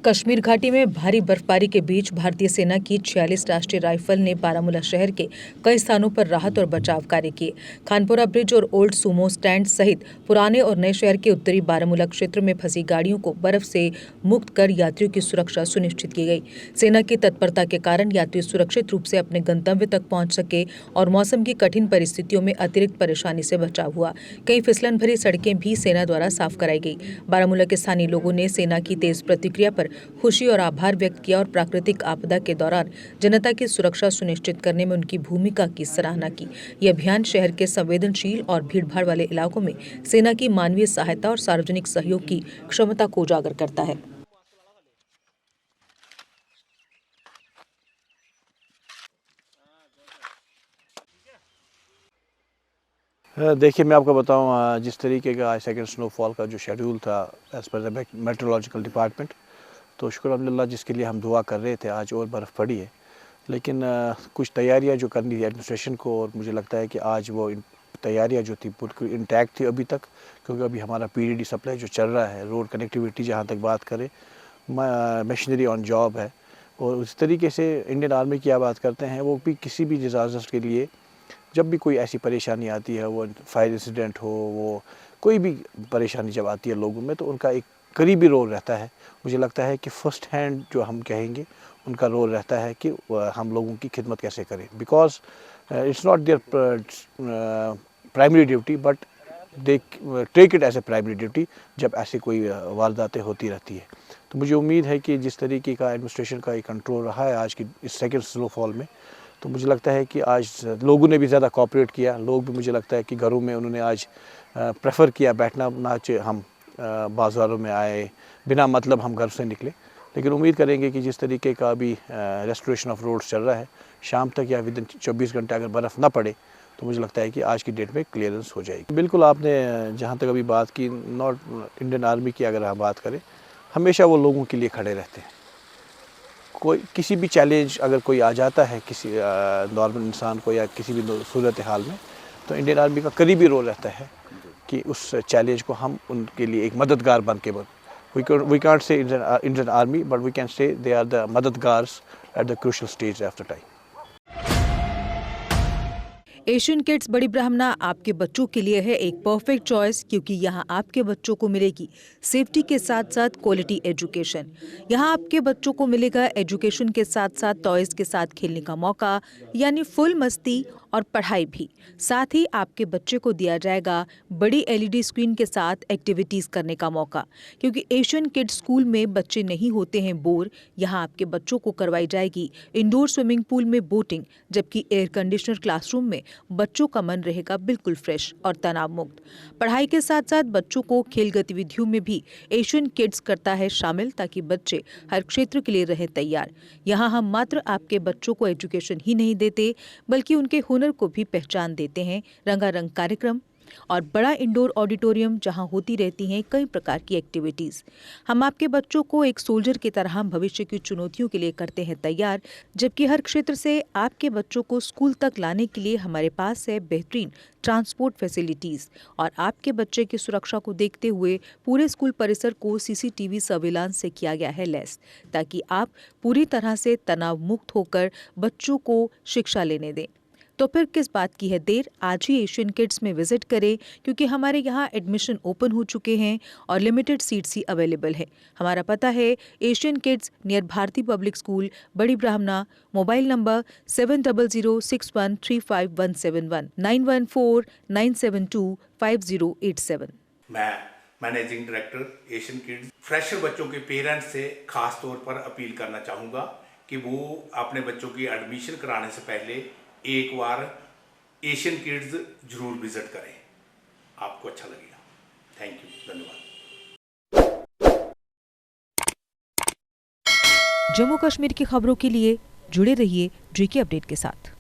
कश्मीर घाटी में भारी बर्फबारी के बीच भारतीय सेना की 46 राष्ट्रीय राइफल ने बारामूला शहर के कई स्थानों पर राहत और बचाव कार्य किए। खानपुरा ब्रिज और ओल्ड सुमो स्टैंड सहित पुराने और नए शहर के उत्तरी बारामूला क्षेत्र में फंसी गाड़ियों को बर्फ से मुक्त कर यात्रियों की सुरक्षा सुनिश्चित की गई। सेना की तत्परता के कारण यात्री सुरक्षित रूप से अपने गंतव्य तक पहुंच सके और मौसम की कठिन परिस्थितियों में अतिरिक्त परेशानी से बचाव हुआ। कई फिसलन भरी सड़कें भी सेना द्वारा साफ कराई गई। बारामूला के स्थानीय लोगों ने सेना की तेज प्रतिक्रिया पर खुशी और आभार व्यक्त किया और प्राकृतिक आपदा के दौरान जनता की सुरक्षा सुनिश्चित करने में उनकी भूमिका की सराहना की। यह अभियान शहर के संवेदनशील और भीड़भाड़ वाले इलाकों में सेना की मानवीय सहायता और सार्वजनिक सहयोग की क्षमता को उजागर करता है। देखिए, मैं आपको बताऊं, जिस तरीके का आज सेकंड स्नोफॉल का जो शेड्यूल था as per the meteorological department, तो शुक्र अल्हम्दुलिल्लाह जिसके लिए हम दुआ कर रहे थे, आज और बर्फ़ पड़ी है। लेकिन कुछ तैयारियां जो करनी थी एडमिनिस्ट्रेशन को, और मुझे लगता है कि आज वो तैयारियां जो थी बिल्कुल इंटैक्ट थी अभी तक, क्योंकि अभी हमारा पीडीडी सप्लाई जो चल रहा है, रोड कनेक्टिविटी जहां तक बात करें, मशीनरी ऑन जॉब है। और उस तरीके से इंडियन आर्मी की बात करते हैं, वो भी किसी भी डिज़ास्टर के लिए जब भी कोई ऐसी परेशानी आती है, वो फायर इंसिडेंट हो, वो कोई भी परेशानी जब आती है लोगों में, तो उनका एक करीबी रोल रहता है। मुझे लगता है कि फ़र्स्ट हैंड जो हम कहेंगे, उनका रोल रहता है कि हम लोगों की खिदमत कैसे करें, because it's not their primary duty, but they take it as a primary duty जब ऐसी कोई वारदातें होती रहती है। तो मुझे उम्मीद है कि जिस तरीके का एडमिनिस्ट्रेशन का एक कंट्रोल रहा है आज की इस सेकेंड स्नोफॉल में, तो मुझे लगता है कि आज लोगों ने भी ज़्यादा कोऑपरेट किया। लोग भी मुझे लगता है कि घरों में उन्होंने आज प्रेफर किया बैठना, ना कि हम बाज़ारों में आए बिना मतलब हम घर से निकले। लेकिन उम्मीद करेंगे कि जिस तरीके का अभी रेस्टोरेशन ऑफ रोड्स चल रहा है, शाम तक या विदिन 24 घंटे अगर बर्फ़ ना पड़े, तो मुझे लगता है कि आज की डेट में क्लियरेंस हो जाएगी। बिल्कुल, आपने जहाँ तक अभी बात की नॉट इंडियन आर्मी की, अगर हम बात करें, हमेशा वो लोगों के लिए खड़े रहते हैं। कोई किसी भी चैलेंज अगर कोई आ जाता है किसी नॉर्मल इंसान को या किसी भी सूरत हाल में, तो इंडियन आर्मी का करीबी रोल रहता है कि उस चैलेंज को हम उनके लिए एक मददगार बन के we can't say Indian army, but we can say they are the मददगार्स at the crucial stage of the time. Asian kids बड़ी ब्राह्मणा आपके बच्चों के लिए है एक परफेक्ट चॉइस, क्योंकि यहाँ आपके बच्चों को मिलेगी सेफ्टी के साथ साथ क्वालिटी एजुकेशन। यहाँ आपके बच्चों को मिलेगा एजुकेशन के साथ साथ टॉयज के साथ खेलने का मौका, यानी फुल मस्ती और पढ़ाई भी। साथ ही आपके बच्चे को दिया जाएगा बड़ी एलईडी स्क्रीन के साथ एक्टिविटीज करने का मौका, क्योंकि एशियन किड्स स्कूल में बच्चे नहीं होते हैं बोर। यहाँ आपके बच्चों को करवाई जाएगी इंडोर स्विमिंग पूल में बोटिंग, जबकि एयर कंडीशनर क्लासरूम में बच्चों का मन रहेगा बिल्कुल फ्रेश और तनाव मुक्त। पढ़ाई के साथ साथ बच्चों को खेल गतिविधियों में भी एशियन किड्स करता है शामिल, ताकि बच्चे हर क्षेत्र के लिए रहे तैयार। यहाँ हम मात्र आपके बच्चों को एजुकेशन ही नहीं देते, बल्कि उनके हुनर को भी पहचान देते हैं। रंगारंग कार्यक्रम और बड़ा इंडोर ऑडिटोरियम जहां होती रहती हैं कई प्रकार की एक्टिविटीज। हम आपके बच्चों को एक सोल्जर की तरह भविष्य की चुनौतियों के लिए करते हैं तैयार, जबकि हर क्षेत्र से आपके बच्चों को स्कूल तक लाने के लिए हमारे पास है बेहतरीन ट्रांसपोर्ट फैसिलिटीज। और आपके बच्चे की सुरक्षा को देखते हुए पूरे स्कूल परिसर को सीसीटीवी सर्विलांस से किया गया है लैस, ताकि आप पूरी तरह से तनाव मुक्त होकर बच्चों को शिक्षा लेने दें। तो फिर किस बात की है देर, आज ही एशियन किड्स में विजिट करें, क्योंकि हमारे यहाँ एडमिशन ओपन हो चुके हैं और लिमिटेड सीट्स ही अवेलेबल है। हमारा पता है Asian kids near Bharati public school, Bari Brahmana. Mobile number 7006135171 9149725087। मैं managing director Asian kids fresher बच्चों के पेरेंट्स से खास तौर पर अपील करना चाहूँगा कि वो अपने बच्चों की एडमिशन कराने से पहले एक बार एशियन किड्स जरूर विजिट करें, आपको अच्छा लगेगा। थैंक यू, धन्यवाद। जम्मू कश्मीर की खबरों के लिए जुड़े रहिए JK अपडेट के साथ।